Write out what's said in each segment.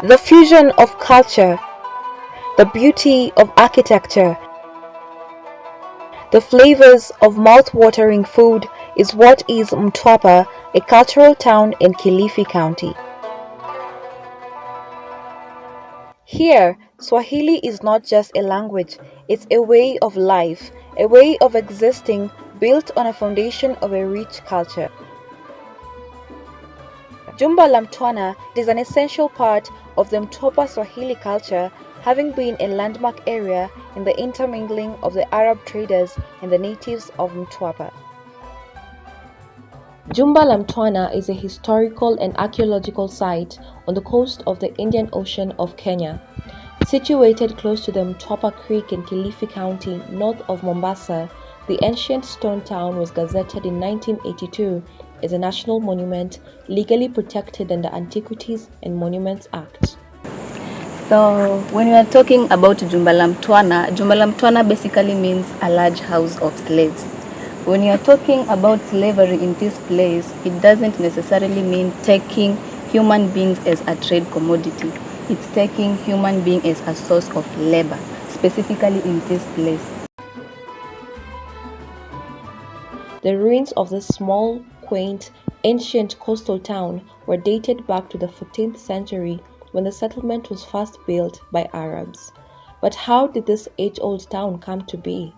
The fusion of culture, the beauty of architecture, the flavors of mouth-watering food is what is Mtwapa, a cultural town in Kilifi County. Here, Swahili is not just a language, it's a way of life, a way of existing built on a foundation of a rich culture. Jumba la Mtwana is an essential part of the Mtwapa Swahili culture, having been a landmark area in the intermingling of the Arab traders and the natives of Mtwapa. Jumba la Mtwana is a historical and archaeological site on the coast of the Indian Ocean of Kenya. Situated close to the Mtwapa Creek in Kilifi County, north of Mombasa, the ancient stone town was gazetted in 1982 as a national monument legally protected under Antiquities and Monuments Act. So when we are talking about Jumba la Mtwana basically means a large house of slaves. When you are talking about slavery in this place, it doesn't necessarily mean taking human beings as a trade commodity. It's taking human beings as a source of labor, specifically in this place. The ruins of this small, quaint, ancient coastal town were dated back to the 14th century when the settlement was first built by Arabs. But how did this age-old town come to be?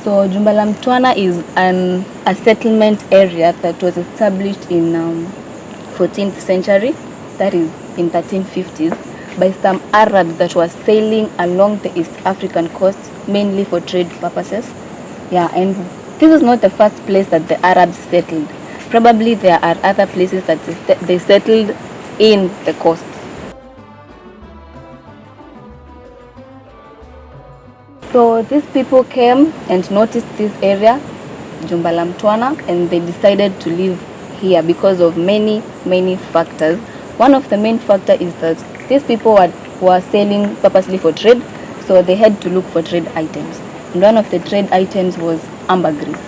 So Jumba la Mtwana is a settlement area that was established in 14th century, that is in 1350s, by some Arabs that were sailing along the East African coast, mainly for trade purposes. Yeah, and this is not the first place that the Arabs settled. Probably there are other places that they settled in the coast. So these people came and noticed this area, Jumba la Mtwana, and they decided to live here because of many factors. One of the main factors is that these people were sailing purposely for trade, so they had to look for trade items. And one of the trade items was ambergris.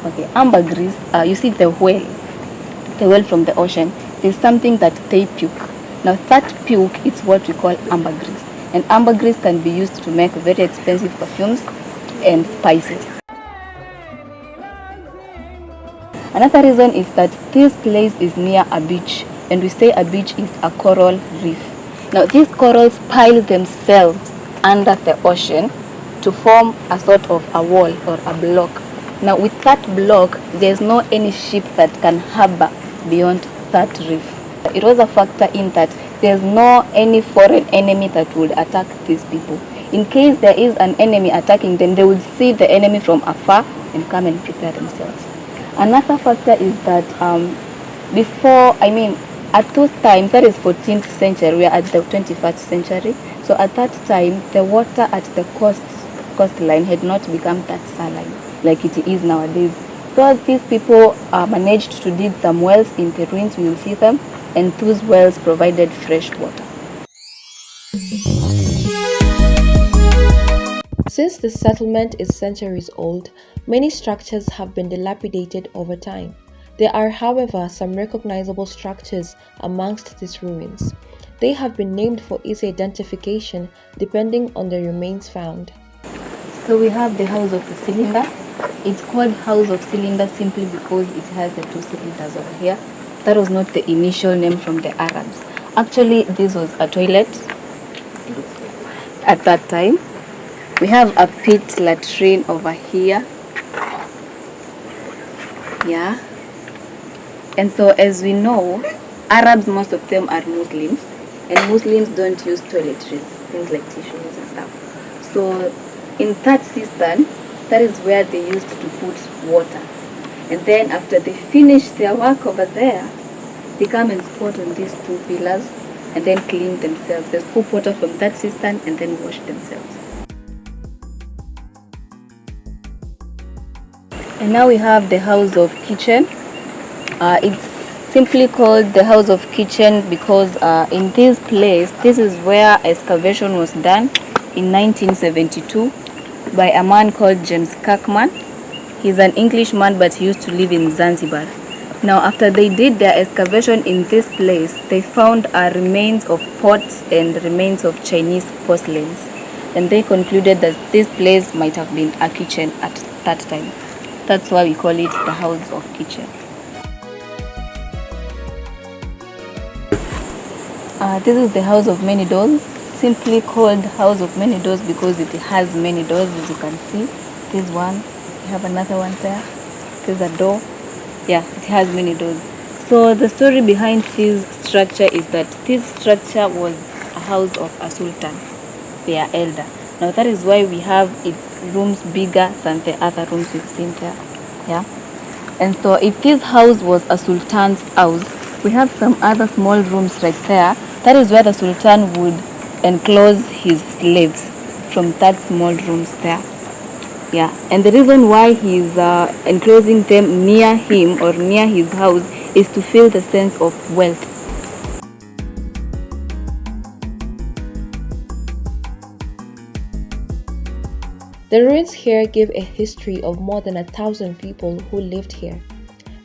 Okay, ambergris, you see the whale from the ocean, is something that they puke. Now that puke is what we call ambergris. And ambergris can be used to make very expensive perfumes and spices. Another reason is that this place is near a beach, and we say a beach is a coral reef. Now these corals pile themselves under the ocean to form a sort of a wall or a block. Now with that block, there's no any ship that can harbor beyond that reef. It was a factor in that there's no any foreign enemy that would attack these people. In case there is an enemy attacking them, they would see the enemy from afar and come and prepare themselves. Another factor is that at those times, that is 14th century, we are at the 21st century. So at that time, the water at the coastline had not become that saline like it is nowadays. So these people managed to dig some wells in the ruins, we will see them, and those wells provided fresh water. Since the settlement is centuries old, many structures have been dilapidated over time. There are, however, some recognizable structures amongst these ruins. They have been named for easy identification depending on the remains found. So we have the House of the Cylinder. It's called House of Cylinder simply because it has the two cylinders over here. That was not the initial name from the Arabs. Actually, this was a toilet at that time. We have a pit latrine over here. Yeah. And so as we know, Arabs, most of them are Muslims. And Muslims don't use toiletries, things like tissues and stuff. So in that cistern, that is where they used to put water. And then after they finish their work over there, they come and squat on these two pillars and then clean themselves. They scoop water from that cistern and then wash themselves. And now we have the House of Kitchen. It's simply called the House of Kitchen because in this place, this is where excavation was done in 1972 by a man called James Kirkman. He's an Englishman, but he used to live in Zanzibar. Now, after they did their excavation in this place, they found remains of pots and remains of Chinese porcelains. And they concluded that this place might have been a kitchen at that time. That's why we call it the house of kitchen. This is the house of many doors, simply called house of many doors because it has many doors, as you can see. This one, we have another one there. There's a door. Yeah, it has many doors. So the story behind this structure is that this structure was a house of a sultan, their elder. Now that is why we have its rooms bigger than the other rooms we've seen there. Yeah. And so if this house was a sultan's house, we have some other small rooms right there. That is where the sultan would enclose his slaves, from that small rooms there. Yeah, and the reason why he's enclosing them near him or near his house is to feel the sense of wealth. The ruins here give a history of more than 1,000 people who lived here.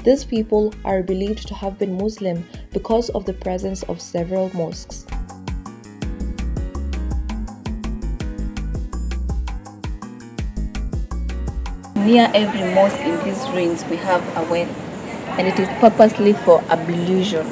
These people are believed to have been Muslim because of the presence of several mosques. Near every mosque in these ruins we have a well, and it is purposely for ablution.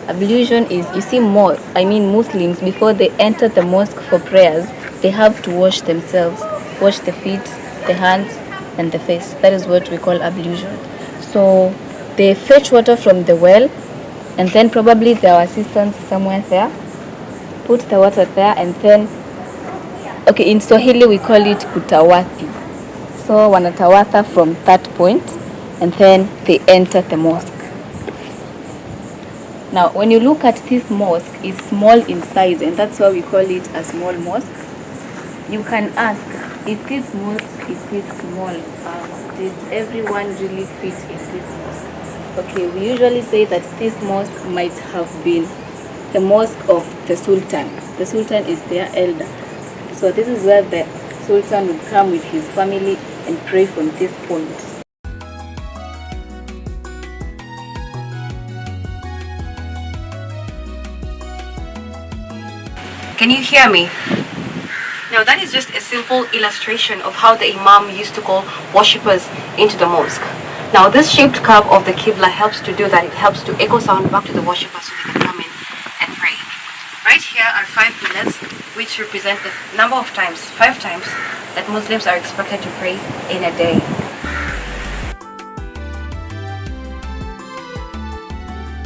Ablution is, you see, Muslims, before they enter the mosque for prayers, they have to wash themselves, wash the feet, the hands, and the face. That is what we call ablution. So they fetch water from the well, and then probably their assistants somewhere there put the water there, and then, okay, in Swahili we call it kutawathi. So wanatawatha from that point, and then they enter the mosque. Now, when you look at this mosque, it's small in size, and that's why we call it a small mosque. You can ask, if this mosque is this small, did everyone really fit in this mosque? Okay, we usually say that this mosque might have been the mosque of the Sultan. The Sultan is their elder. So this is where the Sultan would come with his family and pray from this point. Can you hear me? Now that is just a simple illustration of how the Imam used to call worshippers into the mosque. Now this shaped curve of the Qibla helps to do that. It helps to echo sound back to the worshippers so they can come in and pray. Right here are 5 pillars which represent the number of times, 5 times, that Muslims are expected to pray in a day.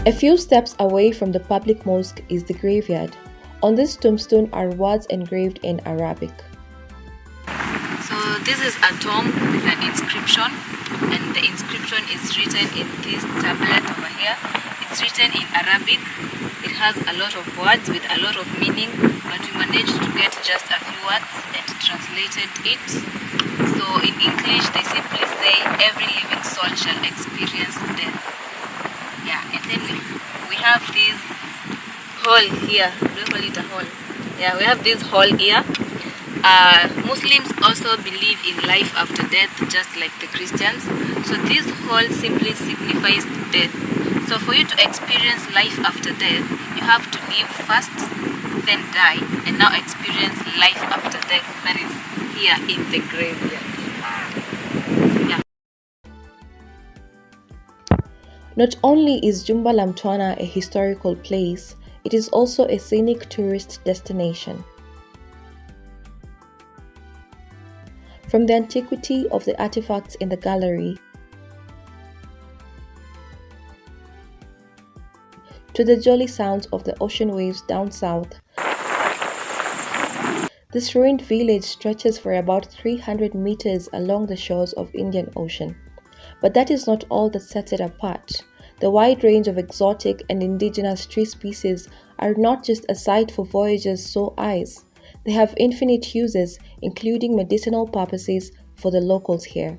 A few steps away from the public mosque is the graveyard. On this tombstone are words engraved in Arabic. So this is a tomb with an inscription, and the inscription is written in this tablet over here. It's written in Arabic. It has a lot of words with a lot of meaning, but we managed to get just a few words and translated it. So in English they simply say, every living soul shall experience death. Yeah, and then we have this hole here. We call it a hole. Yeah, we have this hole here. Muslims also believe in life after death, just like the Christians. So this hole simply signifies death. So for you to experience life after death, you have to live first, then die, and now experience life after death. That is here in the graveyard. Yeah. Not only is Jumba Mtwana a historical place, it is also a scenic tourist destination. From the antiquity of the artifacts in the gallery to the jolly sounds of the ocean waves down south, this ruined village stretches for about 300 meters along the shores of Indian Ocean. But that is not all that sets it apart. The wide range of exotic and indigenous tree species are not just a sight for voyagers' sore eyes. They have infinite uses, including medicinal purposes for the locals here.